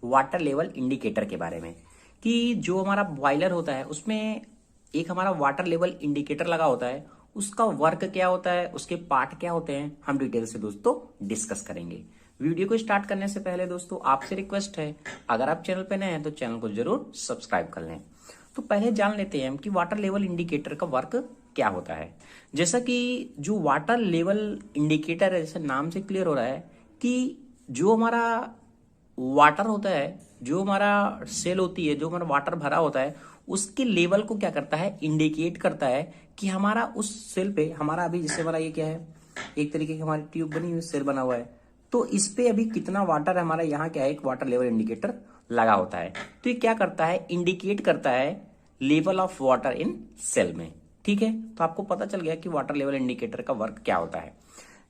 Water level indicator के बारे में कि जो हमारा बॉयलर होता है उसमें एक हमारा वाटर लेवल इंडिकेटर लगा होता है। उसका वर्क क्या होता है, उसके पार्ट क्या होते हैं, हम डिटेल से दोस्तों डिस्कस करेंगे। वीडियो को स्टार्ट करने से पहले दोस्तों आपसे रिक्वेस्ट है, अगर आप चैनल पे नए हैं तो चैनल को जरूर सब्सक्राइब कर लें। तो पहले जान लेते हैं कि वाटर लेवल इंडिकेटर का वर्क क्या होता है। जैसा कि जो वाटर लेवल इंडिकेटर है, जैसे नाम से क्लियर हो रहा है कि जो हमारा वाटर होता है, जो हमारा सेल होती है, जो हमारा वाटर भरा होता है, उसके लेवल को क्या करता है, इंडिकेट करता है कि हमारा उस सेल पे, हमारा अभी जैसे हमारा ये क्या है, एक तरीके की हमारी ट्यूब बनी हुई सेल बना हुआ है, तो इस पे अभी कितना वाटर है हमारा, यहाँ क्या है, एक वाटर लेवल इंडिकेटर लगा होता है। तो ये क्या करता है, इंडिकेट करता है level of water in shell में। ठीक है, तो आपको पता चल गया कि वाटर लेवल इंडिकेटर का वर्क क्या होता है।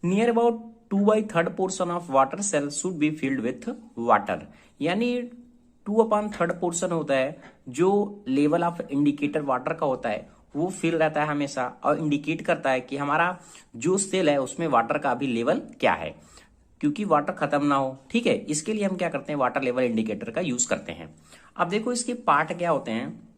Near about 2/3 portion of water shell should be filled with water, यानी 2/3 पोर्शन होता है जो लेवल ऑफ इंडिकेटर वाटर का होता है, वो फिल रहता है हमेशा और इंडिकेट करता है कि हमारा जो सेल है उसमें वाटर का अभी लेवल क्या है, क्योंकि वाटर खत्म ना हो। ठीक है, इसके लिए हम क्या करते हैं, वाटर लेवल इंडिकेटर का यूज करते हैं। अब देखो इसके पार्ट क्या होते हैं।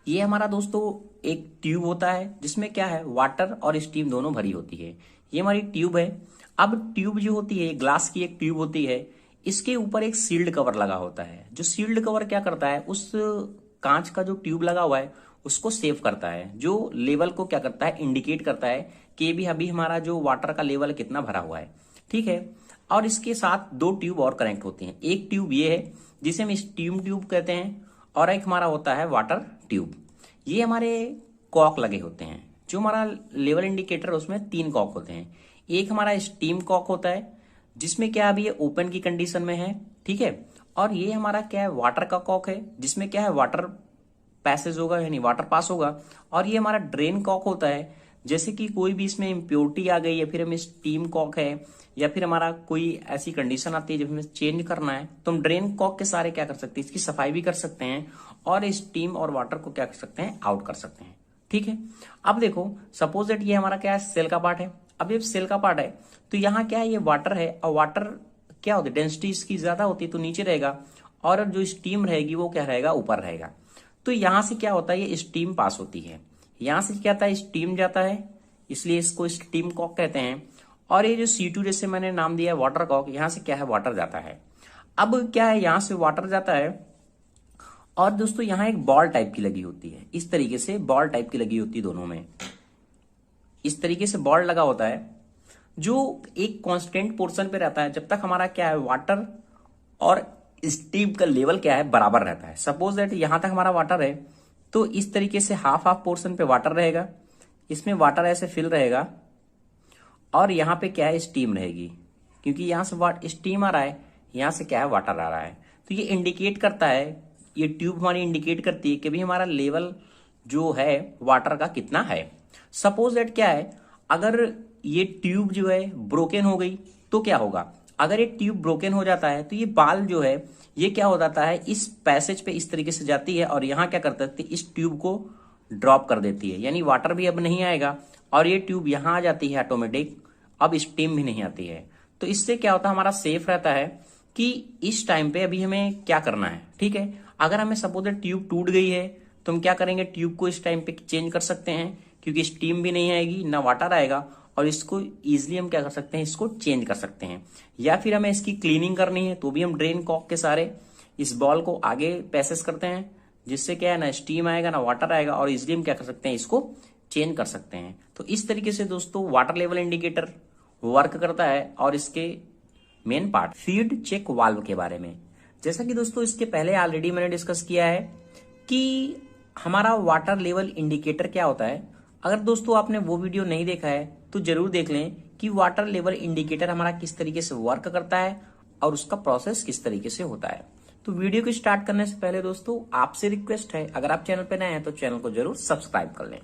ये हमारा दोस्तों एक ट्यूब होता है जिसमें क्या है, वाटर और स्टीम दोनों भरी होती है। ये हमारी ट्यूब है। अब ट्यूब जो होती है, ग्लास की एक ट्यूब होती है, इसके ऊपर एक सील्ड कवर लगा होता है। जो सील्ड कवर क्या करता है, उस कांच का जो ट्यूब लगा हुआ है उसको सेव करता है, जो लेवल को क्या करता है, इंडिकेट करता है कि भी अभी हमारा जो वाटर का लेवल कितना भरा हुआ है। ठीक है, और इसके साथ दो ट्यूब और कनेक्ट होती हैं। एक ट्यूब ये है जिसे हम स्टीम ट्यूब कहते हैं, और एक हमारा होता है वाटर ट्यूब। ये हमारे कॉक लगे होते हैं। जो हमारा लेवल इंडिकेटर है उसमें 3 कॉक होते हैं। एक हमारा स्टीम कॉक होता है जिसमें क्या अभी ये ओपन की कंडीशन में है। ठीक है, और ये हमारा क्या है, वाटर का कॉक है जिसमें क्या है, वाटर पैसेज होगा यानी वाटर पास होगा। और ये हमारा ड्रेन कॉक होता है, जैसे कि कोई भी इसमें इम्प्योरिटी आ गई या फिर हमें स्टीम कॉक है या फिर हमारा कोई ऐसी कंडीशन आती है जब हमें चेंज करना है, तो हम ड्रेन कॉक के सारे क्या कर सकते हैं, इसकी सफाई भी कर सकते हैं और स्टीम और वाटर को क्या कर सकते हैं, आउट कर सकते हैं। ठीक है, अब देखो सपोज दैट ये हमारा क्या है, सेल का पार्ट है। अब ये सेल का पार्ट है तो यहाँ क्या है, ये वाटर है और वाटर क्या होती है, डेंसिटी इसकी ज्यादा होती है तो नीचे रहेगा, और जो स्टीम रहेगी वो क्या रहेगा, ऊपर रहेगा। तो यहां से क्या होता है, ये स्टीम पास होती है। यहां से क्या आता है, स्टीम जाता है, इसलिए इसको स्टीम कॉक कहते हैं। और ये जो C2 जैसे मैंने नाम दिया है वाटर कॉक, यहां से क्या है, वाटर जाता है। अब क्या है, यहां से वाटर जाता है और दोस्तों यहां एक बॉल टाइप की लगी होती है, इस तरीके से बॉल टाइप की लगी होती है दोनों में। इस तरीके से बॉल लगा होता है जो एक कांस्टेंट पोर्शन पे रहता है जब तक हमारा क्या है, वाटर और स्टीम का लेवल क्या है, बराबर रहता है। सपोज दैट यहां तक हमारा वाटर है तो इस तरीके से हाफ हाफ पोर्शन पे वाटर रहेगा, इसमें वाटर ऐसे फिल रहेगा और यहाँ पे क्या है, स्टीम रहेगी, क्योंकि यहाँ से स्टीम आ रहा है, यहाँ से क्या है, वाटर आ रहा है। तो ये इंडिकेट करता है, ये ट्यूब हमारी इंडिकेट करती है कि भाई हमारा लेवल जो है वाटर का कितना है। सपोज दैट क्या है, अगर ये ट्यूब जो है ब्रोकन हो गई तो क्या होगा, अगर ये ट्यूब ब्रोकन हो जाता है तो ये बाल जो है ये क्या हो जाता है, इस पैसेज पे इस तरीके से जाती है और यहाँ क्या करता है, इस ट्यूब को ड्रॉप कर देती है, यानी वाटर भी अब नहीं आएगा और ये ट्यूब यहाँ आ जाती है ऑटोमेटिक, अब स्टीम भी नहीं आती है। तो इससे क्या होता है, हमारा सेफ रहता है कि इस टाइम पे अभी हमें क्या करना है। ठीक है, अगर हमें सपोज ट्यूब टूट गई है तो हम क्या करेंगे, ट्यूब को इस टाइम पे चेंज कर सकते हैं, क्योंकि स्टीम भी नहीं आएगी ना वाटर आएगा, और इसको इजिली हम क्या कर सकते हैं, इसको चेंज कर सकते हैं। या फिर हमें इसकी क्लीनिंग करनी है तो भी हम ड्रेन कॉक के सारे इस बॉल को आगे पैसेस करते हैं, जिससे क्या है, ना स्टीम आएगा ना वाटर आएगा, और इजिली हम क्या कर सकते हैं, इसको चेंज कर सकते हैं। तो इस तरीके से दोस्तों वाटर लेवल इंडिकेटर वर्क करता है। और इसके main part feed check valve के बारे में, जैसा कि दोस्तों इसके पहले ऑलरेडी मैंने डिस्कस किया है कि हमारा वाटर लेवल इंडिकेटर क्या होता है। अगर दोस्तों आपने वो वीडियो नहीं देखा है तो जरूर देख लें कि वाटर लेवल इंडिकेटर हमारा किस तरीके से वर्क करता है और उसका प्रोसेस किस तरीके से होता है। तो वीडियो को स्टार्ट करने से पहले दोस्तों आपसे रिक्वेस्ट है, अगर आप चैनल पर नए हैं तो चैनल को जरूर सब्सक्राइब कर लें।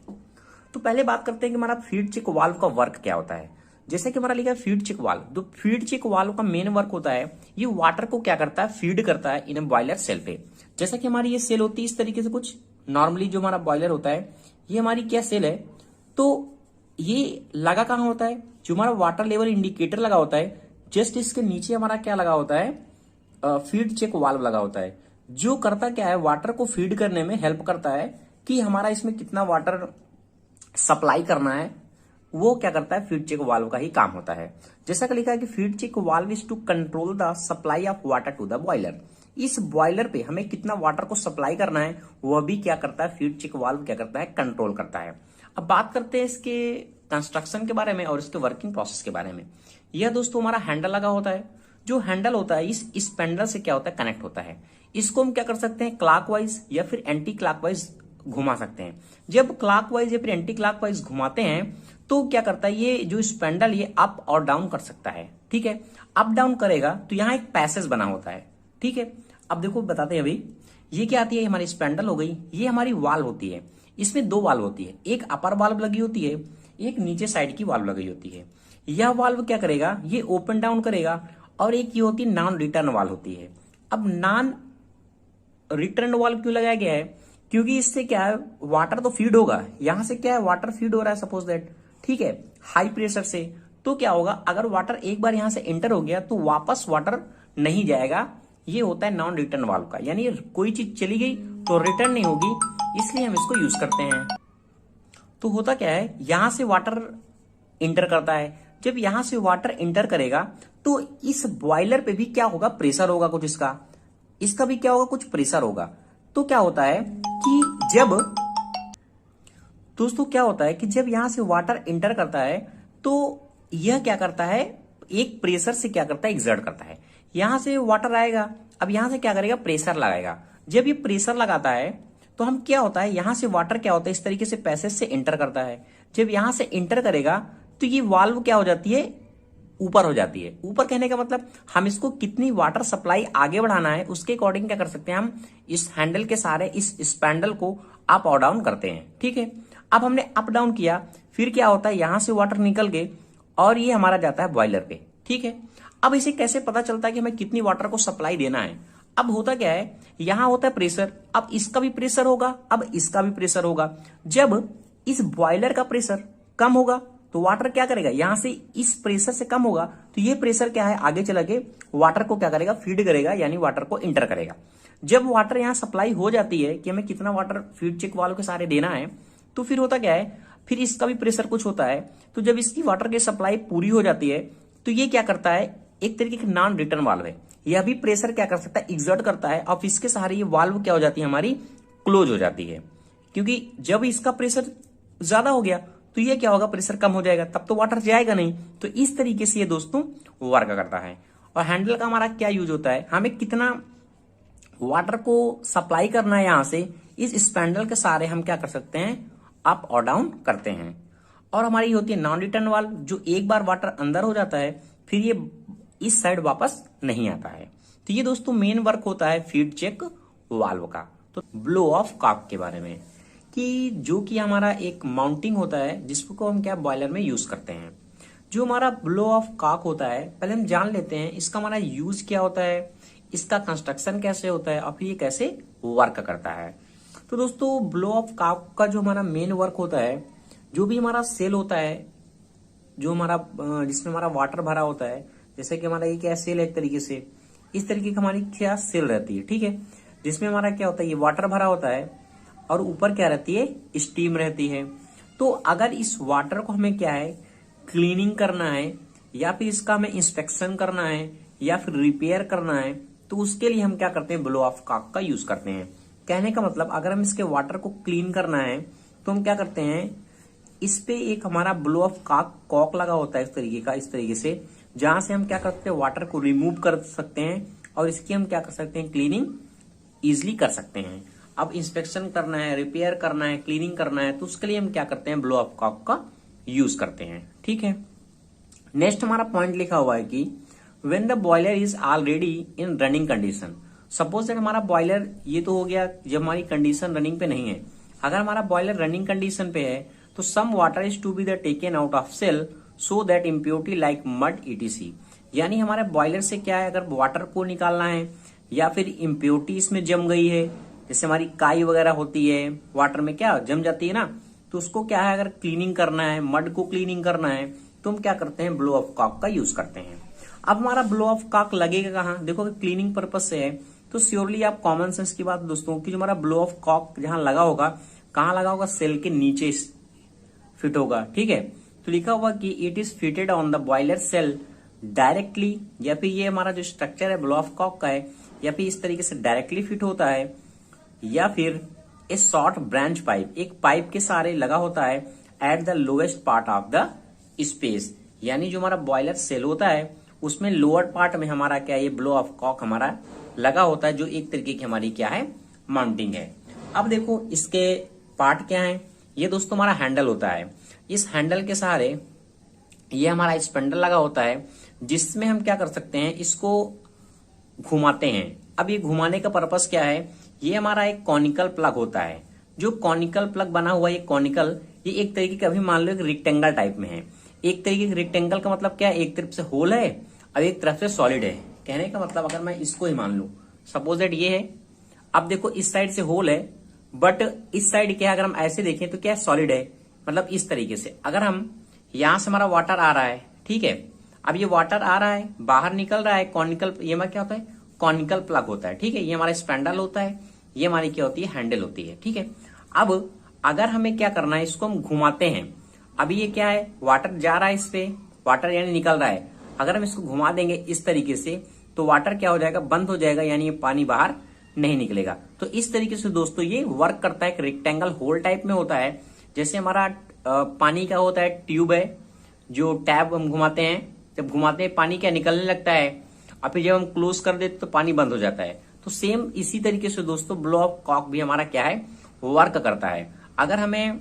तो पहले बात करते हैं कि हमारा फीड चेक वाल्व का वर्क क्या होता है। जैसे कि हमारा लिखा है फीड चेक वाल्व, तो फीड चेक वाल्व का मेन वर्क होता है, ये वाटर को क्या करता है, फीड करता है इन बॉयलर सेल पे। जैसा कि हमारी ये सेल होती है इस तरीके से, कुछ नॉर्मली जो हमारा बॉयलर होता है ये हमारी क्या सेल है, तो ये लगा कहाँ होता है, जो हमारा वाटर लेवल इंडिकेटर लगा होता है जस्ट इसके नीचे हमारा क्या लगा होता है, फीड चेक वाल्व लगा होता है, जो करता क्या है, वाटर को फीड करने में हेल्प करता है कि हमारा इसमें कितना वाटर सप्लाई करना है, वो क्या करता है, फीड चेक वाल्व का ही काम होता है। जैसा कि लिखा है कि feed check valve is to control the supply of water to the boiler. इस बॉयलर पे हमें कितना वाटर को सप्लाई करना है वह भी क्या करता है, फीड चेक वाल्व क्या करता है, कंट्रोल करता है। अब बात करते हैं इसके कंस्ट्रक्शन के बारे में और इसके वर्किंग प्रोसेस के बारे में। यह दोस्तों हमारा हैंडल लगा होता है, जो हैंडल होता है इस स्पैंडल से क्या होता है, कनेक्ट होता है। इसको हम क्या कर सकते हैं, क्लॉकवाइज या फिर एंटी क्लॉकवाइज घुमा सकते हैं। जब क्लॉकवाइज या फिर एंटी क्लॉकवाइज घुमाते हैं तो क्या करता है, ये जो स्पैंडल ये अप और डाउन कर सकता है। ठीक है, अप डाउन करेगा तो यहाँ एक पैसेज बना होता है। ठीक है, अब देखो बताते हैं अभी, ये क्या आती है, हमारी स्पैंडल हो गई, ये हमारी वाल्व होती है। इसमें दो वाल्व होती है, एक अपर वाल्व लगी होती है, एक नीचे साइड की वाल्व लगी होती है। यह वाल्व क्या करेगा, ये ओपन डाउन करेगा, और एक ये होती है नॉन रिटर्न वाल्व होती है। अब नॉन रिटर्न वाल्व क्यों लगाया गया है, क्योंकि इससे क्या है, वाटर तो फीड होगा, यहां से क्या है, वाटर फीड हो रहा है सपोज दैट, ठीक है, हाई प्रेशर से। तो क्या होगा, अगर वाटर एक बार यहां से एंटर हो गया तो वापस वाटर नहीं जाएगा। ये होता है नॉन रिटर्न वाल्व का, यानी कोई चीज चली गई तो रिटर्न नहीं होगी, इसलिए हम इसको यूज करते हैं। तो होता क्या है, यहां से वाटर इंटर करता है, जब यहां से वाटर इंटर करेगा तो इस बॉयलर पे भी क्या होगा, प्रेशर होगा कुछ, इसका भी क्या होगा, कुछ प्रेशर होगा। तो क्या होता है कि जब दोस्तों क्या होता है कि जब यहां से वाटर इंटर करता है तो यह क्या करता है, एक प्रेशर से क्या करता है, एक्सर्ट करता है। यहां से वाटर आएगा, अब यहां से क्या करेगा, प्रेशर लगाएगा। जब ये प्रेशर लगाता है तो हम क्या होता है, यहां से वाटर क्या होता है, इस तरीके से पैसेज से इंटर करता है। जब यहां से इंटर करेगा तो ये वाल्व क्या हो जाती है, ऊपर हो जाती है। ऊपर कहने का मतलब हम इसको कितनी वाटर सप्लाई आगे बढ़ाना है उसके अकॉर्डिंग क्या कर सकते हैं, हम इस हैंडल के सहारे इस स्पैंडल को अप और डाउन करते हैं। ठीक है, अब हमने अप डाउन किया, फिर क्या होता है, यहां से वाटर निकल गए और ये हमारा जाता है बॉयलर पे। ठीक है, अब इसे कैसे पता चलता है कि हमें कितनी वाटर को सप्लाई देना है। अब होता क्या है, यहां होता है प्रेशर, अब इसका भी प्रेशर होगा, अब इसका भी प्रेशर होगा। जब इस बॉयलर का प्रेशर कम होगा तो वाटर क्या करेगा, यहां से इस प्रेशर से कम होगा तो ये प्रेशर क्या है, आगे चला के वाटर को क्या करेगा, फीड करेगा, यानी वाटर को इंटर करेगा। जब वाटर यहां सप्लाई हो जाती है कि हमें कितना वाटर फीड चेक वाल्व के सहारे देना है, तो फिर होता क्या है, फिर इसका भी प्रेशर कुछ होता है। तो जब इसकी वाटर की सप्लाई पूरी हो जाती है तो ये क्या करता है, एक तरीके का नॉन रिटर्न वाल्व है, यह भी प्रेशर क्या कर सकता है, एक्सर्ट करता है। अब इसके सहारे ये वाल्व क्या हो जाती है, हमारी क्लोज हो जाती है। क्योंकि जब इसका प्रेशर ज्यादा हो गया तो ये क्या होगा, प्रेशर कम हो जाएगा, तब तो वाटर जाएगा नहीं। तो इस तरीके से ये दोस्तों वर्क करता है। और हैंडल का हमारा क्या यूज होता है, हमें कितना वाटर को सप्लाई करना है, यहां से इस स्पैंडल के सहारे हम क्या कर सकते हैं, अप और डाउन करते हैं। और हमारी होती है नॉन रिटर्न वाल्व, जो एक बार वाटर अंदर हो जाता है फिर ये इस साइड वापस नहीं आता है। तो ये दोस्तों मेन वर्क होता है फीड चेक वाल्व का। तो ब्लो ऑफ कॉक के बारे में, कि जो कि हमारा एक माउंटिंग होता है जिसको हम क्या बॉयलर में यूज करते हैं। जो हमारा ब्लो ऑफ कॉक होता है, पहले हम जान लेते हैं इसका हमारा यूज क्या होता है, इसका कंस्ट्रक्शन कैसे होता है और फिर ये कैसे वर्क करता है। तो दोस्तों ब्लो ऑफ कॉक का जो हमारा मेन वर्क होता है, जो भी हमारा सेल होता है, जो हमारा जिसमें हमारा वाटर भरा होता है, जैसे कि हमारा ये क्या सेल है, एक तरीके से इस तरीके की हमारी क्या सेल रहती है। ठीक है, जिसमें हमारा क्या होता है, ये वाटर भरा होता है और ऊपर क्या रहती है, स्टीम रहती है। तो अगर इस वाटर को हमें क्या है, क्लीनिंग करना है या फिर इसका हमें इंस्पेक्शन करना है या फिर रिपेयर करना है, तो उसके लिए हम क्या करते हैं, ब्लो ऑफ कॉक का यूज करते हैं। कहने का मतलब अगर हम इसके वाटर को क्लीन करना है तो हम क्या करते हैं, इस पे एक हमारा ब्लो ऑफ कॉक लगा होता है इस तरीके का, इस तरीके से, जहां से हम क्या करते हैं, वाटर को रिमूव कर सकते हैं और इसकी हम क्या कर सकते हैं, क्लीनिंग इजिली कर सकते हैं। अब इंस्पेक्शन करना है, रिपेयर करना है, क्लीनिंग करना है, तो उसके लिए हम क्या करते हैं, ब्लो ऑफ कॉक का यूज करते हैं। ठीक है, नेक्स्ट हमारा पॉइंट लिखा हुआ है कि when the boiler is already in running condition. Suppose that हमारा बॉयलर, ये तो हो गया जब हमारी कंडीशन रनिंग पे नहीं है। अगर हमारा बॉयलर रनिंग कंडीशन पे है तो some water is to be the taken out of shell so that impurity like mud etc. यानी हमारे बॉयलर से क्या है, अगर वाटर को निकालना है या फिर इम्प्योरिटी इसमें जम गई है, जैसे हमारी काई वगैरह होती है वाटर में क्या जम जाती है ना, तो उसको क्या है, अगर क्लीनिंग करना है, मड को क्लीनिंग करना है, तो हम क्या करते हैं, ब्लो ऑफ कॉक का यूज करते हैं। अब हमारा ब्लो ऑफ कॉक लगेगा कहाँ, देखो क्लीनिंग पर्पज से है तो श्योरली आप कॉमन सेंस की बात दोस्तों कि जो हमारा ब्लो ऑफ कॉक जहां लगा होगा, कहां लगा होगा, सेल के नीचे फिट होगा। ठीक है, तो लिखा हुआ कि it is fitted on the boiler shell directly, या फिर ये हमारा जो स्ट्रक्चर है ब्लो ऑफ कॉक का है, या फिर इस तरीके से डायरेक्टली फिट होता है, या फिर ए शॉर्ट ब्रांच पाइप, एक पाइप के सहारे लगा होता है at the lowest part of the space, यानी जो हमारा बॉयलर सेल होता है उसमें लोअर पार्ट में हमारा क्या, ये ब्लो ऑफ कॉक हमारा लगा होता है, जो एक तरीके की हमारी क्या है, माउंटिंग है। अब देखो इसके पार्ट क्या है, ये दोस्तों हमारा हैंडल होता है। इस हैंडल के सहारे ये हमारा स्पेंडल लगा होता है, जिसमें हम क्या कर सकते हैं, इसको घुमाते हैं। अब ये घुमाने का पर्पस क्या है, ये हमारा एक कॉनिकल प्लग होता है। जो कॉनिकल प्लग बना हुआ है, ये कॉनिकल, ये एक तरीके का, अभी मान लो एक रेक्टेंगल टाइप में है। एक तरीके के रेक्टेंगल का मतलब क्या है, एक तरफ से होल है और एक तरफ से सॉलिड है। कहने का मतलब अगर मैं इसको ही मान लू, सपोज दैट ये है, अब देखो इस साइड से होल है बट इस साइड क्या है, अगर हम ऐसे देखें तो क्या है, सॉलिड है। मतलब इस तरीके से अगर हम यहां से हमारा वाटर आ रहा है, ठीक है, अब ये वाटर आ रहा है, बाहर निकल रहा है, कॉनिकल, ये हमारा क्या होता है, कॉनिकल प्लग होता है। ठीक है, ये हमारा स्पेंडल होता है, ये हमारी क्या होती है, हैंडल होती है। ठीक है, अब अगर हमें क्या करना है, इसको हम घुमाते हैं। अभी ये क्या है, वाटर जा रहा है, इस पे वाटर यानी निकल रहा है। अगर हम इसको घुमा देंगे इस तरीके से तो वाटर क्या हो जाएगा, बंद हो जाएगा, यानी ये पानी बाहर नहीं निकलेगा। तो इस तरीके से दोस्तों ये वर्क करता है, एक रेक्टेंगल होल टाइप में होता है। जैसे हमारा पानी का होता है, ट्यूब है, जो टैब हम घुमाते हैं, जब घुमाते हैं पानी क्या निकलने लगता है, और फिर जब हम क्लोज कर देते तो पानी बंद हो जाता है। तो सेम इसी तरीके से दोस्तों ब्लो ऑफ कॉक भी हमारा क्या है, वर्क करता है। अगर हमें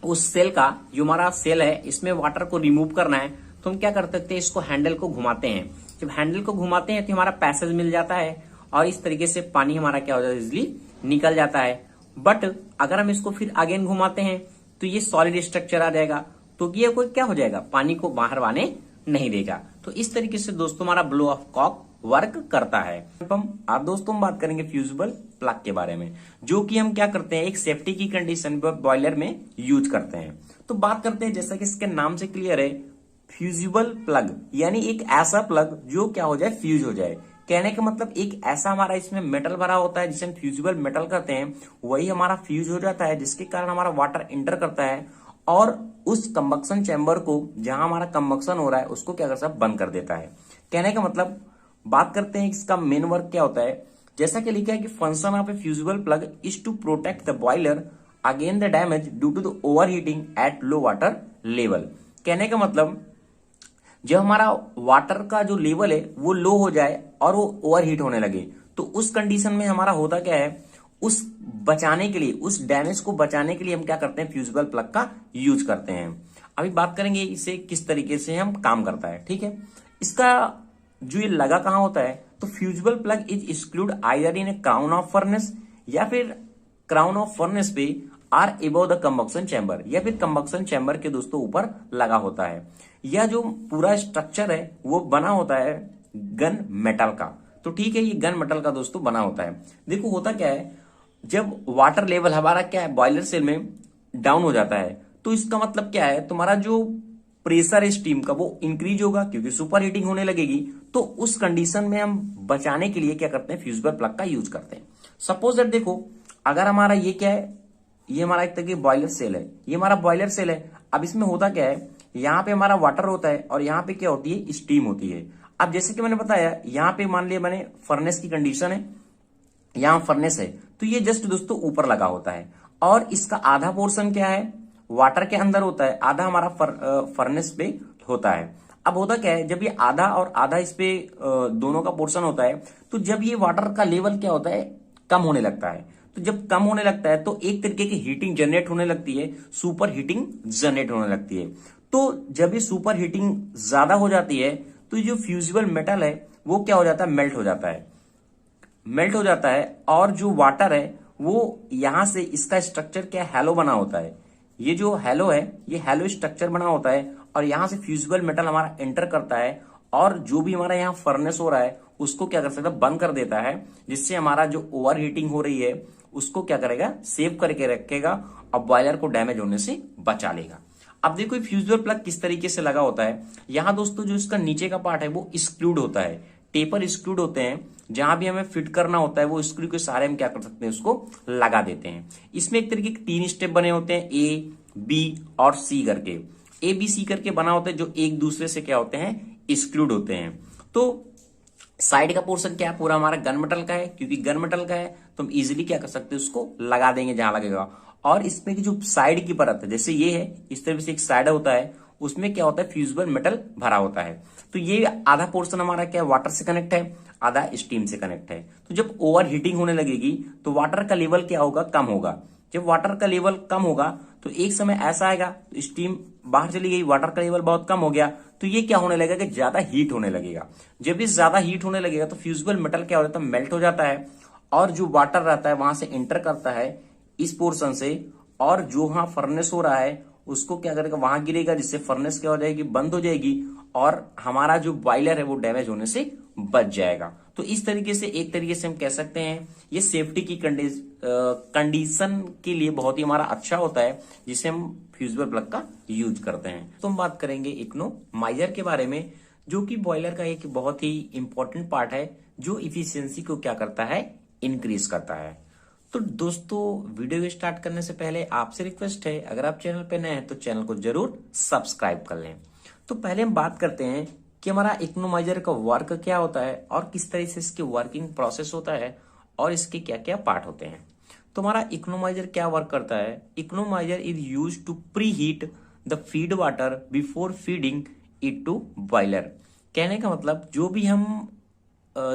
उस सेल का, जो हमारा सेल है, इसमें वाटर को रिमूव करना है तो हम क्या कर सकते हैं, इसको हैंडल को घुमाते हैं। जब हैंडल को घुमाते हैं तो हमारा पैसेज मिल जाता है और इस तरीके से पानी हमारा क्या हो जाता है, इजिली निकल जाता है। बट अगर हम इसको फिर अगेन घुमाते हैं तो ये सॉलिड स्ट्रक्चर आ जाएगा, तो ये कोई क्या हो जाएगा, पानी को बाहर आने नहीं देगा। तो इस तरीके से दोस्तों हमारा ब्लो ऑफ कॉक वर्क करता है। अब दोस्तों हम बात करेंगे फ्यूजिबल प्लग के बारे में, जो कि हम क्या करते हैं, एक सेफ्टी की कंडीशन पर बॉयलर में यूज करते हैं। तो बात करते हैं, जैसा कि इसके नाम से क्लियर है, फ्यूजिबल प्लग, यानी एक ऐसा प्लग जो क्या हो जाए, फ्यूज हो जाए। कहने का मतलब एक ऐसा हमारा इसमें मेटल भरा होता है जिसे हम फ्यूजिबल मेटल कहते हैं, वही हमारा फ्यूज हो जाता है, जिसके कारण हमारा वाटर एंटर करता है और उस कंबक्शन चैम्बर को, जहां हमारा कंबक्शन हो रहा है, उसको क्या करता है, बंद कर देता है। कहने का मतलब बात करते हैं इसका मेन वर्क क्या होता है। जैसा कि लिखा है कि function of a fusible plug is to protect the boiler again the damage due to the overheating at low water level. कहने का मतलब जब हमारा वाटर का जो लेवल है वो लो हो जाए और वो ओवर हीट होने लगे, तो उस कंडीशन में हमारा होता क्या है, उस बचाने के लिए, उस डैमेज को बचाने के लिए हम क्या करते हैं, फ्यूजिबल प्लग का यूज करते हैं। अभी बात करेंगे इसे किस तरीके से हम काम करता है। ठीक है, इसका जो ये लगा कहां होता है, तो fusible plug is exclude either in a crown of furnace, या फिर क्राउन ऑफ फर्नेस पे or above the combustion chamber, या फिर कंबक्शन चैम्बर के दोस्तों ऊपर लगा होता है। यह जो पूरा स्ट्रक्चर है वो बना होता है गन मेटल का। तो ठीक है, ये गन मेटल का दोस्तों बना होता है। देखो होता क्या है, जब वाटर लेवल हमारा क्या है, बॉयलर सेल में डाउन हो जाता है, तो इसका मतलब क्या है, तुम्हारा जो प्रेशर है स्टीम का वो इंक्रीज होगा, क्योंकि सुपर हीटिंग होने लगेगी। तो उस कंडीशन में हम बचाने के लिए क्या करते हैं, फ्यूजिबल प्लग का यूज करते हैं। सपोज दैट देखो, अगर हमारा ये क्या है, ये हमारा एक तरह की बॉयलर सेल है, ये हमारा बॉयलर सेल है। अब इसमें होता क्या है, यहाँ पे हमारा वाटर होता है और यहाँ पे क्या होती है, स्टीम होती है। अब जैसे कि मैंने बताया, यहाँ पे मान लिया मैंने फर्नेस की कंडीशन है, यहाँ फर्नेस है, तो ये जस्ट दोस्तों ऊपर लगा होता है और इसका आधा पोर्शन क्या है, वाटर के अंदर होता है, आधा हमारा फर्नेस पे होता है। अब होता क्या है, जब ये आधा और आधा इस पे दोनों का पोर्शन होता है, तो जब ये वाटर का लेवल क्या होता है, कम होने लगता है। तो जब कम होने लगता है तो एक तरीके की हीटिंग जनरेट होने लगती है, सुपर हीटिंग जनरेट होने लगती है। तो जब ये सुपर हीटिंग ज्यादा हो जाती है तो जो फ्यूजिबल मेटल है वो क्या हो जाता है, मेल्ट हो जाता है, मेल्ट हो जाता है। और जो वाटर है वो यहां से, इसका स्ट्रक्चर क्या, हैलो बना होता है। ये जो हैलो है, ये हैलो स्ट्रक्चर बना होता है और यहां से फ्यूजिबल मेटल हमारा एंटर करता है और जो भी हमारा यहाँ फर्नेस हो रहा है उसको क्या कर सकता है, बंद कर देता है, जिससे हमारा जो ओवर हीटिंग हो रही है उसको क्या करेगा, सेव करके रखेगा और बॉयलर को डैमेज होने से बचा लेगा। अब देखो फ्यूजिबल प्लग किस तरीके से लगा होता है। यहाँ दोस्तों जो इसका नीचे का पार्ट है वो स्क्रूड होता है, टेपर स्क्रूड होते हैं, जहां भी हमें फिट करना होता है वो स्क्रू के सहारे हम क्या कर सकते हैं, उसको लगा देते हैं। इसमें एक तरीके के 3 स्टेप बने होते हैं, ए बी और सी करके, ए बी सी करके बना होता है, जो एक दूसरे से क्या होते हैं, स्क्रूड होते हैं। तो साइड का पोर्शन क्या है, पूरा हमारा गन मेटल का है, क्योंकि गन मेटल का है तो हम इजीली क्या कर सकते हैं, उसको लगा देंगे जहां लगेगा। और इसमें की जो साइड की परत है, जैसे ये है, इस तरह से एक साइड होता है, उसमें क्या होता है, फ्यूजिबल मेटल भरा होता है। तो ये आधा पोर्शन हमारा क्या है, वाटर से कनेक्ट है, आधा स्टीम से कनेक्ट है। तो जब ओवर हीटिंग होने लगेगी तो वाटर का लेवल क्या होगा, कम होगा। जब वाटर का लेवल कम होगा तो एक समय ऐसा आएगा, तो स्टीम बाहर चली गई, वाटर का लेवल बहुत कम हो गया, तो ये क्या होने लगेगा कि ज्यादा हीट होने लगेगा। जब ये ज्यादा हीट होने लगेगा तो फ्यूजिबल मेटल क्या हो जाता है, मेल्ट हो जाता है, और जो वाटर रहता है वहां से इंटर करता है इस पोर्शन से, और जो वहां फर्नेस हो रहा है उसको क्या करेगा, वहां गिरेगा, जिससे फर्नेस क्या हो जाएगी, बंद हो जाएगी, और हमारा जो बॉयलर है वो डैमेज होने से बच जाएगा। तो इस तरीके से एक तरीके से हम कह सकते हैं ये सेफ्टी की कंडीशन के लिए बहुत ही हमारा अच्छा होता है, जिसे हम फ्यूजिबल प्लग का यूज करते हैं। तो हम बात करेंगे इकोनोमाइजर के बारे में, जो कि बॉयलर का एक बहुत ही इंपॉर्टेंट पार्ट है, जो इफिशियंसी को क्या करता है, इंक्रीज करता है। तो दोस्तों वीडियो स्टार्ट करने से पहले आपसे रिक्वेस्ट है, अगर आप चैनल पे नए हैं तो चैनल को जरूर सब्सक्राइब कर लें। तो पहले हम बात करते हैं कि हमारा इकोनोमाइजर का वर्क क्या होता है और किस तरह से इसकी वर्किंग प्रोसेस होता है और इसके क्या क्या पार्ट होते हैं। तो हमारा इकोनोमाइजर क्या वर्क करता है, economiser is use to preheat the feed water before feeding it to boiler. कहने का मतलब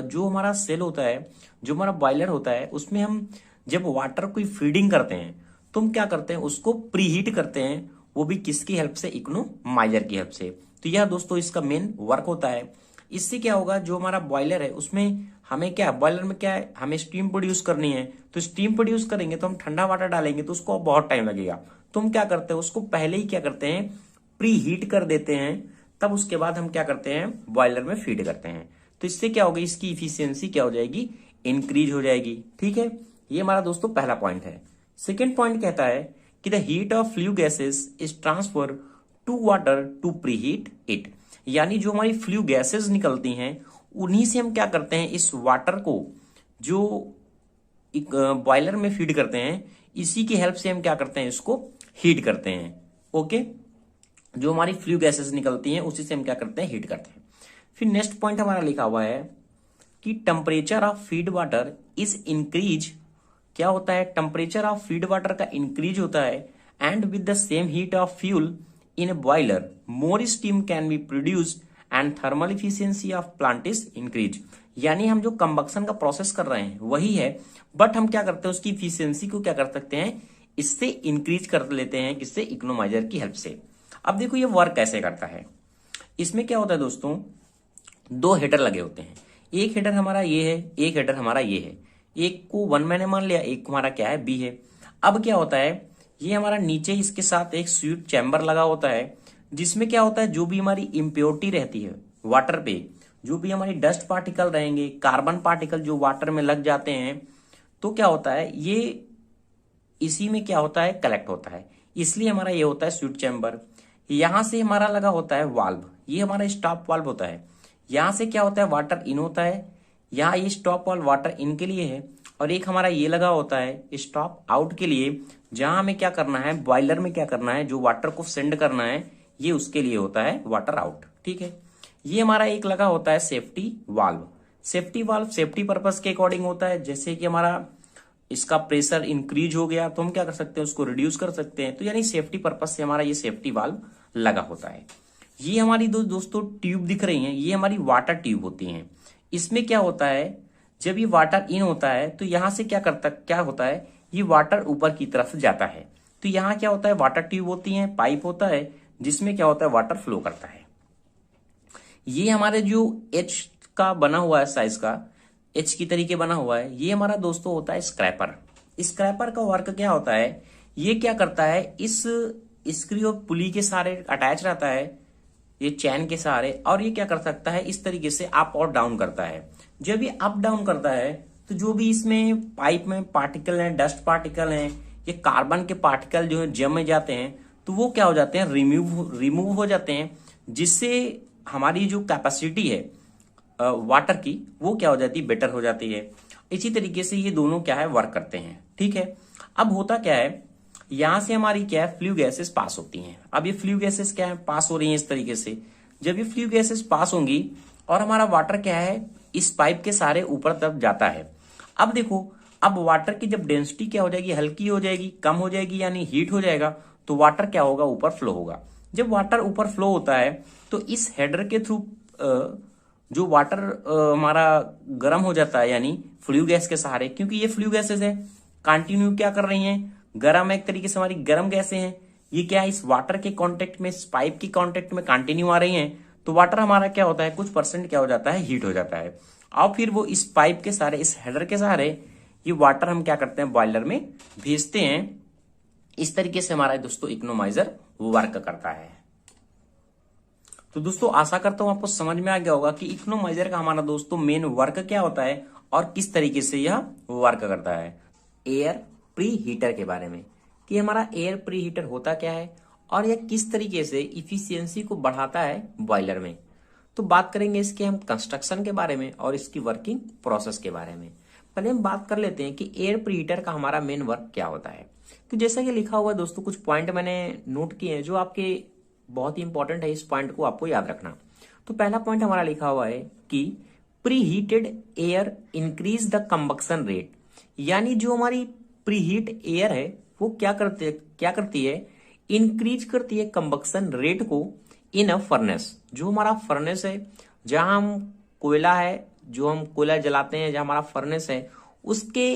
जो हमारा सेल होता है, जो हमारा बॉयलर होता है, उसमें हम जब वाटर की फीडिंग करते हैं तो हम क्या करते हैं, उसको प्री हीट करते हैं, वो भी किसकी हेल्प से, इकोनोमाइजर की हेल्प से। तो यह दोस्तों इसका मेन वर्क होता है। इससे क्या होगा, जो हमारा बॉयलर है उसमें हमें क्या, बॉयलर में क्या है, हमें स्टीम प्रोड्यूस करनी है, तो स्टीम प्रोड्यूस करेंगे तो हम ठंडा वाटर डालेंगे तो उसको बहुत टाइम लगेगा। तो हम क्या करते हैं, उसको पहले ही क्या करते हैं, प्री हीट कर देते हैं, तब उसके बाद हम क्या करते हैं, बॉयलर में फीड करते हैं। तो इससे क्या होगा, इसकी इफिशियंसी क्या हो जाएगी, इंक्रीज हो जाएगी। ठीक है, ये हमारा दोस्तों पहला पॉइंट है। सेकेंड पॉइंट कहता है कि the heat of flue gases is transfer to water to preheat it. यानी जो हमारी फ्लू गैसेस निकलती हैं उन्हीं से हम क्या करते हैं, इस वाटर को जो बॉयलर में फीड करते हैं, इसी की हेल्प से हम क्या करते हैं, इसको हीट करते हैं। ओके, जो हमारी फ्लू गैसेस निकलती हैं उसी से हम क्या करते हैं, हीट करते हैं। फिर नेक्स्ट पॉइंट हमारा लिखा हुआ है कि temperature of feed water is increase. क्या होता है, टेम्परेचर ऑफ फीड वाटर का इंक्रीज होता है, and with the same heat of fuel in A boiler more steam can be produced and thermal efficiency of plant is increase. यानी हम जो combustion का प्रोसेस कर रहे हैं वही है, बट हम क्या करते हैं, उसकी इफिशियंसी को क्या कर सकते हैं, इससे इंक्रीज कर लेते हैं, किससे, इकोनोमाइजर की हेल्प से। अब देखो ये वर्क कैसे करता है। इसमें क्या होता है दोस्तों, 2 हेडर लगे होते हैं, एक हेडर हमारा ये है, एक हेडर हमारा ये है। एक को 1 मैंने मान लिया, एक को हमारा क्या है, बी है। अब क्या होता है, ये हमारा नीचे इसके साथ एक स्वीप चैम्बर लगा होता है, जिसमें क्या होता है, जो भी हमारी इम्प्योरिटी रहती है वाटर पे, जो भी हमारी डस्ट पार्टिकल रहेंगे, कार्बन पार्टिकल जो वाटर में लग जाते हैं, तो क्या होता है, ये इसी में क्या होता है, कलेक्ट होता है। इसलिए हमारा ये होता है स्वीप चैम्बर। यहां से हमारा लगा होता है वाल्व, ये हमारा स्टॉप वाल्व होता है। यहां से क्या होता है, वाटर इन होता है, यहाँ ये स्टॉप वाल्व वाटर इन के लिए है, और एक हमारा ये लगा होता है स्टॉप आउट के लिए, जहां हमें क्या करना है, बॉयलर में क्या करना है, जो वाटर को सेंड करना है, ये उसके लिए होता है वाटर आउट। ठीक है, ये हमारा एक लगा होता है safety valve. Safety valve safety purpose के अकॉर्डिंग होता है, जैसे कि हमारा इसका प्रेशर इंक्रीज हो गया तो हम क्या कर सकते हैं, उसको रिड्यूस कर सकते हैं। तो यानी सेफ्टी पर्पस से हमारा ये सेफ्टी वाल्व लगा होता है। ये हमारी दोस्तों ट्यूब दिख रही हैं, ये हमारी वाटर ट्यूब होती हैं। इसमें क्या होता है, जब ये वाटर इन होता है तो यहां से क्या होता है, ये वाटर ऊपर की तरफ जाता है। तो यहाँ क्या होता है, वाटर ट्यूब होती है, पाइप होता है, जिसमें क्या होता है, वाटर फ्लो करता है। ये हमारे जो एच का बना हुआ है, साइज का एच की तरीके बना हुआ है, ये हमारा दोस्तों होता है स्क्रैपर। स्क्रैपर का वर्क क्या होता है, ये क्या करता है, इस स्क्रू और पुली के सहारे अटैच रहता है, ये चैन के सहारे, और ये क्या कर सकता है, इस तरीके से अप और डाउन करता है। जब ये अप डाउन करता है तो जो भी इसमें पाइप में पार्टिकल हैं, डस्ट पार्टिकल हैं, ये कार्बन के पार्टिकल जो है जम जाते हैं, तो वो क्या हो जाते हैं, रिमूव हो जाते हैं, जिससे हमारी जो कैपेसिटी है वाटर की वो क्या हो जाती है, बेटर हो जाती है। इसी तरीके से ये दोनों क्या है, वर्क करते हैं। ठीक है, अब होता क्या है, यहां से हमारी क्या है, फ्लू गैसेस पास होती हैं। अब ये फ्लू गैसेस क्या है, पास हो रही हैं इस तरीके से। जब ये फ्लू गैसेस पास होंगी और हमारा वाटर क्या है, इस पाइप के सारे ऊपर तक जाता है। अब देखो, अब वाटर की जब डेंसिटी क्या हो जाएगी, हल्की हो जाएगी, कम हो जाएगी, यानी हीट हो जाएगा, तो वाटर क्या होगा, ऊपर फ्लो होगा। जब वाटर ऊपर फ्लो होता है तो इस हेडर के थ्रू जो वाटर हमारा गर्म हो जाता है, यानी फ्लू गैस के सहारे, क्योंकि ये फ्लू गैसेस है, कंटिन्यू क्या कर रही हैं, गर्म, एक तरीके से हमारी गर्म गैसें हैं। ये क्या है, इस वाटर के कांटेक्ट में, इस पाइप के कांटेक्ट में कंटिन्यू आ रही हैं, तो वाटर हमारा क्या होता है, कुछ परसेंट क्या हो जाता है, हीट हो जाता है। और फिर वो इस पाइप के सहारे, इस हेडर के सहारे ये वाटर हम क्या करते हैं, बॉयलर में भेजते हैं। इस तरीके से हमारा दोस्तों इकोनोमाइजर वर्क करता है। तो दोस्तों आशा करता हूं आपको समझ में आ गया होगा कि इकोनोमाइजर का हमारा दोस्तों मेन वर्क क्या होता है और किस तरीके से यह वर्क करता है। एयर प्री हीटर के बारे में, कि हमारा एयर प्री हीटर होता क्या है और यह किस तरीके से इफिशियंसी को बढ़ाता है बॉयलर में। तो बात करेंगे इसके हम कंस्ट्रक्शन के बारे में और इसकी वर्किंग प्रोसेस के बारे में। पहले हम बात कर लेते हैं कि एयर प्री हीटर का हमारा मेन वर्क क्या होता है। तो जैसा कि लिखा हुआ है दोस्तों, कुछ पॉइंट मैंने नोट किए हैं जो आपके बहुत ही इंपॉर्टेंट है, इस पॉइंट को आपको याद रखना। तो पहला पॉइंट हमारा लिखा हुआ है कि pre heated air increase the combustion rate, यानी जो हमारी प्री हीट एयर है वो क्या करती है, इंक्रीज करती है कंबक्शन रेट को इन अ फर्नेस। जो हमारा फर्नेस है, जहां हम कोयला है, जो हम कोयला जलाते हैं, जहां हमारा फर्नेस है, उसके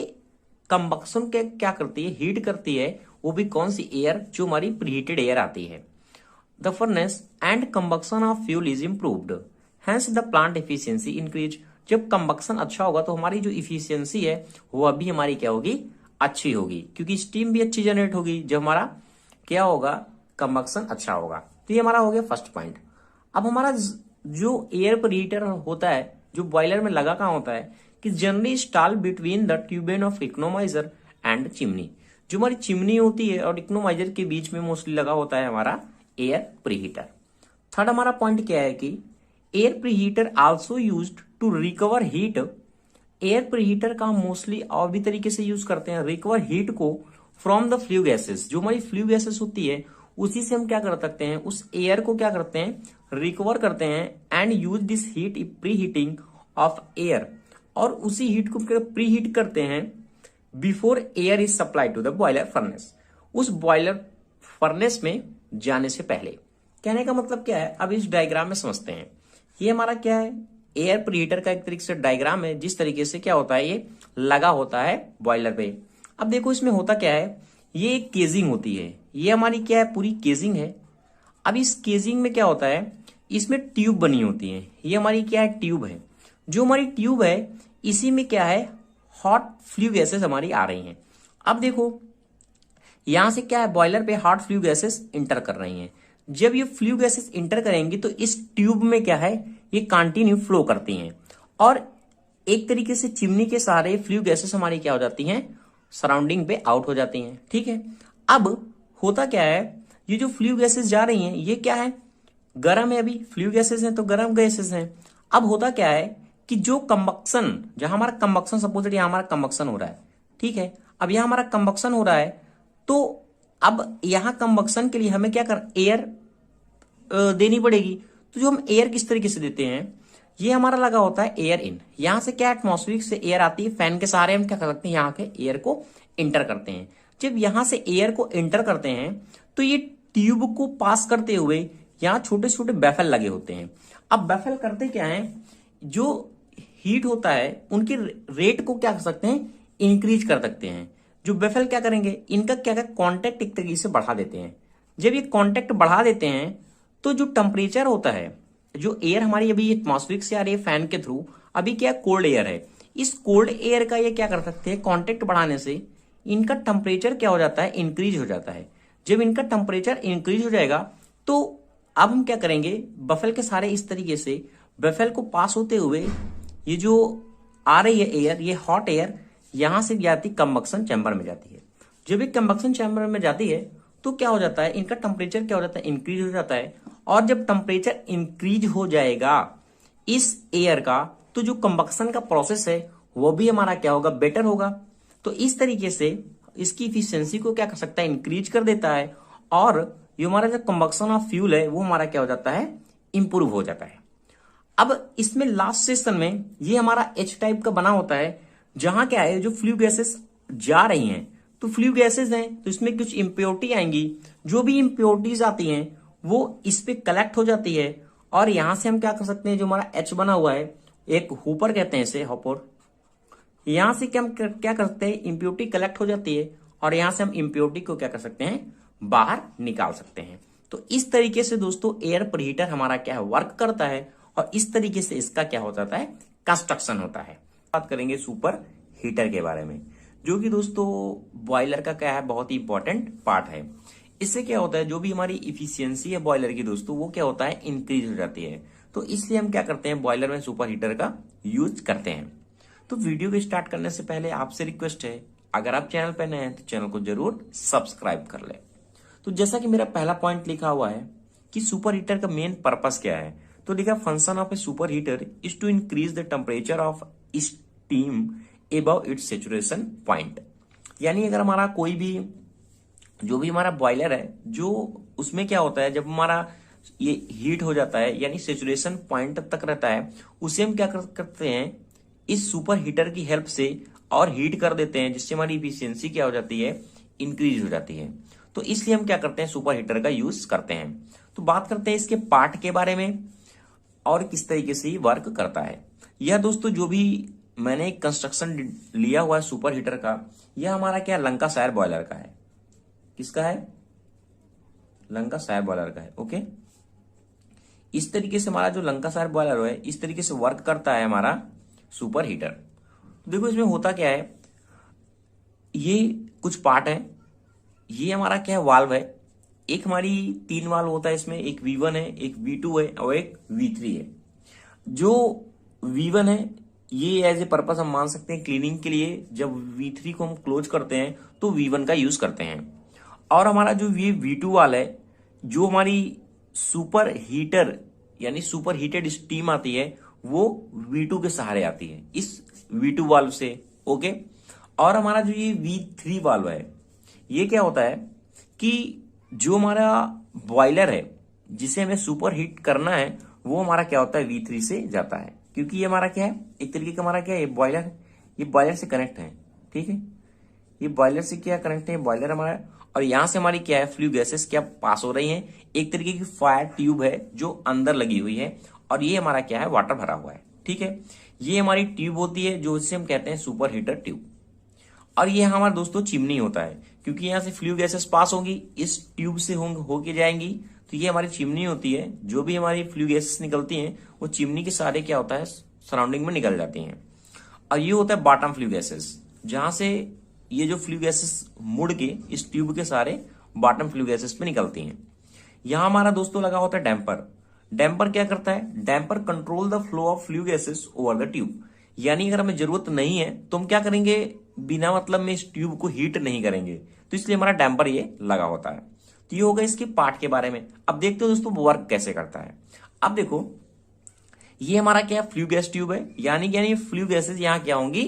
कंबक्शन के क्या करती है, हीट करती है। वो भी कौन सी एयर, जो हमारी प्रीहीटेड एयर आती है। The furnace and combustion of fuel is improved, hence the plant efficiency increase. जब कंबक्शन अच्छा होगा तो हमारी जो इफिशियंसी है वो अभी हमारी क्या होगी, अच्छी होगी, क्योंकि स्टीम भी अच्छी जनरेट होगी जब हमारा क्या होगा, कंबक्शन अच्छा होगा। तो ये हमारा हो गया फर्स्ट पॉइंट। अब हमारा जो एयर प्रीहीटर होता है, जो बॉयलर में लगा कहाँ होता है, कि generally install between the tubes of economiser and chimney. जो हमारी चिमनी होती है और इकोनोमाइजर के बीच में मोस्टली लगा होता है हमारा एयर प्रीहीटर। थर्ड हमारा पॉइंट क्या है कि air preheater also used to recover heat. Air preheater का हम मोस्टली और भी तरीके से यूज करते हैं, रिकवर हीट को फ्रॉम द फ्लू गैसेस। जो हमारी फ्लू गैसेस होती है उसी से हम क्या कर सकते हैं, उस एयर को क्या करते हैं, रिकवर करते हैं। And use this heat preheating of air, और उसी हीट को प्री हीट करते हैं before air is supplied to the boiler furnace. उस बॉयलर फर्नेस में जाने से पहले। कहने का मतलब क्या है, अब इस डायग्राम में समझते हैं। ये हमारा क्या है, एयर प्रीहीटर का एक तरीके से डायग्राम है, जिस तरीके से क्या होता है, ये लगा होता है बॉयलर पे। अब देखो इसमें होता क्या है, ये एक केजिंग होती है, ये हमारी क्या है, पूरी केजिंग है। अब इस केजिंग में क्या होता है, इसमें ट्यूब बनी होती है, ये हमारी क्या है, ट्यूब है। जो हमारी ट्यूब है इसी में क्या है, हॉट फ्लू गैसेस हमारी आ रही हैं। अब देखो यहां से क्या है, बॉयलर पे हॉट फ्लू गैसेस इंटर कर रही हैं। जब ये फ्लू गैसेस इंटर करेंगी तो इस ट्यूब में क्या है, ये कंटिन्यू फ्लो करती हैं, और एक तरीके से चिमनी के सहारे फ्लू गैसेस हमारी क्या हो जाती हैं, सराउंडिंग पे आउट हो जाती हैं। ठीक है, अब होता क्या है, ये जो फ्लू गैसेस जा रही हैं ये क्या है, गर्म है, अभी फ्लू गैसेस हैं तो गर्म गैसेस हैं। अब होता क्या है कि जो कंबक्शन, जहां हमारा कंबक्शन, सपोज यहां हमारा कंबक्शन हो रहा है, ठीक है, अब यहां हमारा कंबक्शन हो रहा है, तो अब यहां कंबक्शन के लिए हमें क्या कर, एयर देनी पड़ेगी। तो जो हम एयर किस तरीके से देते हैं, ये हमारा लगा होता है एयर इन। यहां से क्या एटमॉस्फेरिक से एयर आती है, फैन के सहारे हम क्या कर सकते हैं, यहाँ के एयर को इंटर करते हैं। जब यहां से एयर को इंटर करते हैं तो ये ट्यूब को पास करते हुए यहाँ छोटे छोटे बैफल लगे होते हैं। अब बैफल करते क्या है, जो हीट होता है उनके रेट को क्या कर सकते हैं, इंक्रीज कर सकते हैं। जो बैफल क्या करेंगे, इनका क्या कांटेक्ट एक तरीके से बढ़ा देते हैं। जब ये कांटेक्ट बढ़ा देते हैं तो जो टेम्परेचर होता है, जो एयर हमारी अभी एटमॉस्फेरिक से आ रही है फैन के थ्रू, अभी क्या कोल्ड एयर है, इस कोल्ड एयर का ये क्या कर सकते हैं, कांटेक्ट बढ़ाने से इनका टेम्परेचर क्या हो जाता है, इंक्रीज हो जाता है। जब इनका टेम्परेचर इंक्रीज हो जाएगा तो अब हम क्या करेंगे, बफल के सारे इस तरीके से बफल को पास होते हुए ये जो आ रही है एयर, ये हॉट एयर यहां से जाती कंबक्शन चैम्बर में जाती है। जब ये कंबक्शन चैम्बर में जाती है तो क्या हो जाता है, इनका टेम्परेचर क्या हो जाता है, इंक्रीज हो जाता है। और जब टेम्परेचर इंक्रीज हो जाएगा इस एयर का, तो जो कंबक्शन का प्रोसेस है वो भी हमारा क्या होगा, बेटर होगा। तो इस तरीके से इसकी इफिशियंसी को क्या कर सकता है, इंक्रीज कर देता है। और ये हमारा जो कंबक्शन ऑफ फ्यूल है वो हमारा क्या हो जाता है, इंप्रूव हो जाता है। अब इसमें लास्ट सेशन में ये हमारा एच टाइप का बना होता है, जहां क्या है, जो फ्लू गैसेस जा रही हैं, तो फ्लू गैसेस हैं तो इसमें कुछ इम्प्योरिटी आएंगी। जो भी इम्प्योरिटीज आती हैं वो इस पे कलेक्ट हो जाती है। और यहां से हम क्या कर सकते हैं, जो हमारा एच बना हुआ है, एक होपर कहते हैं इसे, होपर, यहां से क्या हम क्या कर सकते हैं, इम्प्योरिटी कलेक्ट हो जाती है और यहां से हम इम्प्योरिटी को क्या कर सकते हैं, बाहर निकाल सकते हैं। तो इस तरीके से दोस्तों एयर प्रीहीटर हमारा क्या है, वर्क करता है। और इस तरीके से इसका क्या हो जाता है, कंस्ट्रक्शन होता है। बात करेंगे सुपर हीटर के बारे में, जो कि दोस्तों बॉयलर का क्या है, बहुत ही इंपॉर्टेंट पार्ट है। इससे क्या होता है, जो भी हमारी इफिशियंसी है बॉयलर की दोस्तों, वो क्या होता है, इंक्रीज हो जाती है। तो इसलिए हम क्या करते हैं, बॉयलर में सुपर हीटर का यूज करते हैं। तो वीडियो को स्टार्ट करने से पहले आपसे रिक्वेस्ट है, अगर आप चैनल पर नए हैं तो चैनल को जरूर सब्सक्राइब कर ले। तो जैसा कि मेरा पहला पॉइंट लिखा हुआ है कि सुपर हीटर का मेन पर्पस क्या है, तो लिखा function of a superheater is to increase the temperature of steam above its saturation point. यानी अगर हमारा कोई भी, जो भी हमारा बॉयलर है, जो उसमें क्या होता है, जब हमारा ये हीट हो जाता है यानी सैचुरेशन पॉइंट तक रहता है, उसे हम क्या करते हैं, इस सुपर हीटर की हेल्प से और हीट कर देते हैं, जिससे हमारी इफिशियंसी क्या हो जाती है, इंक्रीज हो जाती है। तो इसलिए हम क्या करते हैं, सुपर हीटर का यूज करते हैं। तो बात करते हैं इसके पार्ट के बारे में और किस तरीके से वर्क करता है। यह दोस्तों जो भी मैंने एक कंस्ट्रक्शन लिया हुआ है सुपर हीटर का, यह हमारा क्या, लंकाशायर बॉयलर का है। किसका है, लंकाशायर बॉयलर का है। ओके, इस तरीके से हमारा जो लंकाशायर बॉयलर है, इस तरीके से वर्क करता है हमारा सुपर हीटर। तो देखो इसमें होता क्या है, ये कुछ पार्ट है, ये हमारा क्या है, वाल्व है। एक हमारी 3 वाल्व होता है इसमें, एक V1 है, एक V2 है और एक V3 है। जो V1 है ये एज ए पर्पस हम मान सकते हैं क्लीनिंग के लिए। जब V3 को हम क्लोज करते हैं तो V1 का यूज करते हैं। और हमारा जो ये V2 वाला है, जो हमारी सुपर हीटर यानी सुपर हीटेड स्टीम आती है, वो V2 के सहारे आती है, इस V2 वाल्व से। ओके, और हमारा जो ये V3 वाल्व है, ये क्या होता है कि जो हमारा बॉयलर है जिसे हमें सुपर हीट करना है, वो हमारा क्या होता है, V3 से जाता है। क्योंकि ये हमारा क्या है, एक तरीके का हमारा क्या है, ये बॉयलर है, ये बॉयलर से कनेक्ट है। ठीक है, ये बॉयलर से क्या कनेक्ट है, बॉयलर हमारा। और यहां से हमारी क्या है, फ्लू गैसेस क्या पास हो रही हैं, एक तरीके की फायर ट्यूब है जो अंदर लगी हुई है। और ये हमारा क्या है, वाटर भरा हुआ है। ठीक है, ये हमारी ट्यूब होती है जो इसे हम कहते हैं सुपर हीटर ट्यूब। और ये हमारा दोस्तों चिमनी होता है, क्योंकि यहां से फ्लू गैसेस पास होंगी, इस ट्यूब से होके जाएंगी। तो ये हमारी चिमनी होती है, जो भी हमारी फ्लू गैसेस निकलती हैं वो चिमनी के सहारे क्या होता है, सराउंडिंग में निकल जाती हैं। और ये होता है बॉटम फ्लू गैसेस, जहां से ये जो फ्लू गैसेस मुड़ के इस ट्यूब के सहारे बॉटम फ्लू गैसेस पे निकलती हैं। यहां हमारा दोस्तों लगा होता है डैम्पर। डैम्पर क्या करता है, damper control the flow of flue gases over the tube. यानी अगर हमें जरूरत नहीं है तो हम क्या करेंगे, बिना मतलब में इस ट्यूब को हीट नहीं करेंगे, तो इसलिए हमारा डैम्पर ये लगा होता है। तो ये होगा इसके पार्ट के बारे में। अब देखते हो दोस्तों वर्क कैसे करता है। अब देखो ये हमारा क्या फ्लू गैस ट्यूब है, यानी फ्लू गैसेस यहाँ क्या होंगी,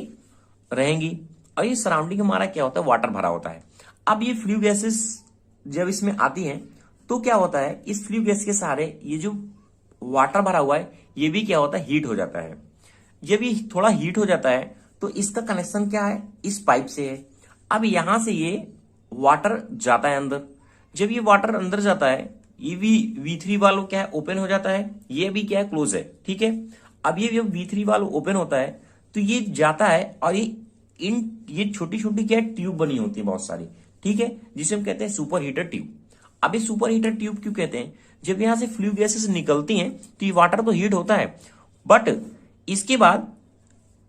रहेंगी। और ये सराउंडिंग हमारा क्या होता है, वाटर भरा होता है। अब ये फ्लू गैसेस जब इसमें आती हैं तो क्या होता है, इस फ्लू गैस के सहारे ये जो वाटर भरा हुआ है ये भी क्या होता है, हीट हो जाता है। जब ये थोड़ा हीट हो जाता है तो इसका कनेक्शन क्या है, इस पाइप से है। अब यहां से ये वाटर जाता है अंदर। जब ये वाटर अंदर जाता है, ये भी V3 वाल्व क्या है, ओपन हो जाता है। ये भी क्या है, क्लोज है। ठीक है, अब ये जब V3 वाल्व ओपन होता है तो ये जाता है और ये छोटी छोटी क्या है, ट्यूब बनी होती है बहुत सारी। ठीक है, जिसे हम कहते हैं सुपर हीटर ट्यूब। अब ये सुपर हीटर ट्यूब क्यों कहते हैं, जब यहां से फ्लू गैसेस निकलती हैं तो ये वाटर तो हीट होता है, बट इसके बाद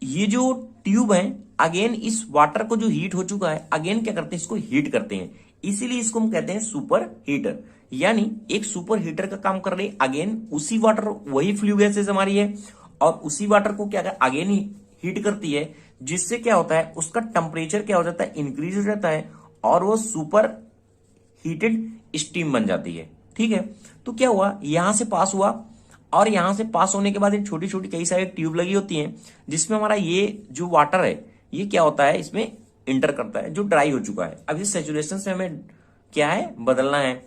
ये जो ट्यूब है अगेन इस वाटर को जो हीट हो चुका है अगेन क्या करते हैं, इसको हीट करते हैं। इसीलिए इसको हम कहते हैं सुपर हीटर। यानी एक सुपर हीटर का काम कर रही है, अगेन उसी वाटर, वही फ्लू गैसेस हमारी है और उसी वाटर को क्या कर अगेन ही हीट करती है, जिससे क्या होता है, उसका टेम्परेचर क्या हो जाता है, इंक्रीज हो जाता है और वो सुपर हीटेड स्टीम बन जाती है। ठीक है, तो क्या हुआ, यहां से पास हुआ और यहां से पास होने के बाद एक छोटी छोटी कई सारी ट्यूब लगी होती हैं जिसमें हमारा ये जो वाटर है ये क्या होता है, इसमें इंटर करता है, जो ड्राई हो चुका है। अब इस सेचुरेशन से हमें क्या है, बदलना है,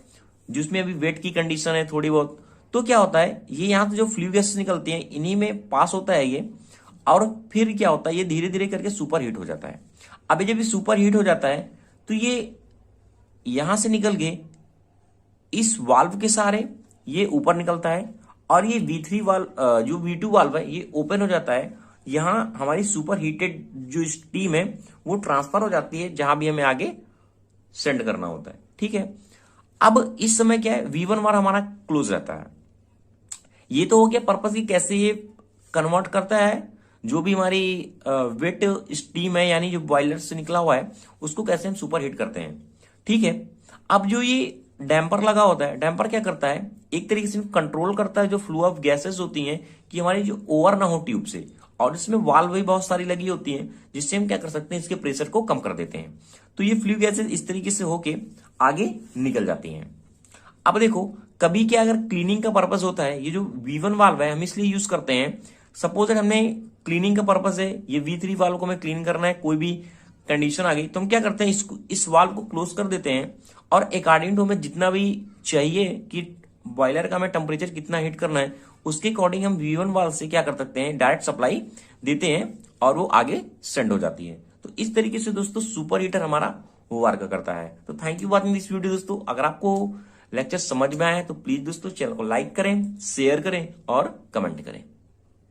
जिसमें अभी वेट की कंडीशन है थोड़ी बहुत। तो क्या होता है, ये यहां से जो फ्लू गैसेस निकलती हैं इन्हीं में पास होता है ये, और फिर क्या होता है, ये धीरे धीरे करके सुपर हीट हो जाता है। अभी जब ये सुपर हीट हो जाता है तो ये यहां से निकल के इस वाल्व के सहारे ये ऊपर निकलता है, और ये V3 वाल्व जो V2 वाल्व है ये ओपन हो जाता है। यहां हमारी सुपर हीटेड जो स्टीम है वो ट्रांसफर हो जाती है जहां भी हमें आगे सेंड करना होता है। ठीक है, अब इस समय क्या है, V1 वाल्व हमारा क्लोज रहता है। ये तो हो गया पर्पस की कैसे ये कन्वर्ट करता है जो भी हमारी वेट स्टीम है, यानी जो बॉयलर से निकला हुआ है उसको कैसे हम सुपर हीट करते हैं। ठीक है, अब जो ये डैम्पर लगा होता है, डैम्पर क्या करता है, एक तरीके से कंट्रोल करता है जो फ्लो ऑफ गैसेस होती हैं कि हमारी जो ओवर ना हो ट्यूब से, और इसमें वाल्व भी बहुत सारी लगी होती हैं जिससे हम क्या कर सकते हैं, इसके प्रेशर को कम कर देते हैं। तो ये फ्लू गैसेस इस तरीके से होके आगे निकल जाती हैं। अब देखो, कभी क्या अगर क्लीनिंग का पर्पस होता है, ये जो V1 वाल्व है हम इसलिए यूज करते हैं, सपोज अगर हमने क्लीनिंग का पर्पस है, ये V3 वाल्व को हमें क्लीन करना है, कोई भी कंडीशन आ गई तो हम क्या करते हैं, इस वाल्व को क्लोज कर देते हैं, और अकॉर्डिंग टू हमें जितना भी चाहिए कि बॉयलर का हमें टेम्परेचर कितना हीट करना है उसके अकॉर्डिंग हम V1 वाल्व से क्या कर सकते हैं, डायरेक्ट सप्लाई देते हैं और वो आगे सेंड हो जाती है। तो इस तरीके से दोस्तों सुपर हीटर हमारा वर्क करता है। तो thank you watching this video दोस्तों। अगर आपको लेक्चर समझ में आया तो प्लीज दोस्तों चैनल को लाइक करें, शेयर करें और कमेंट करें।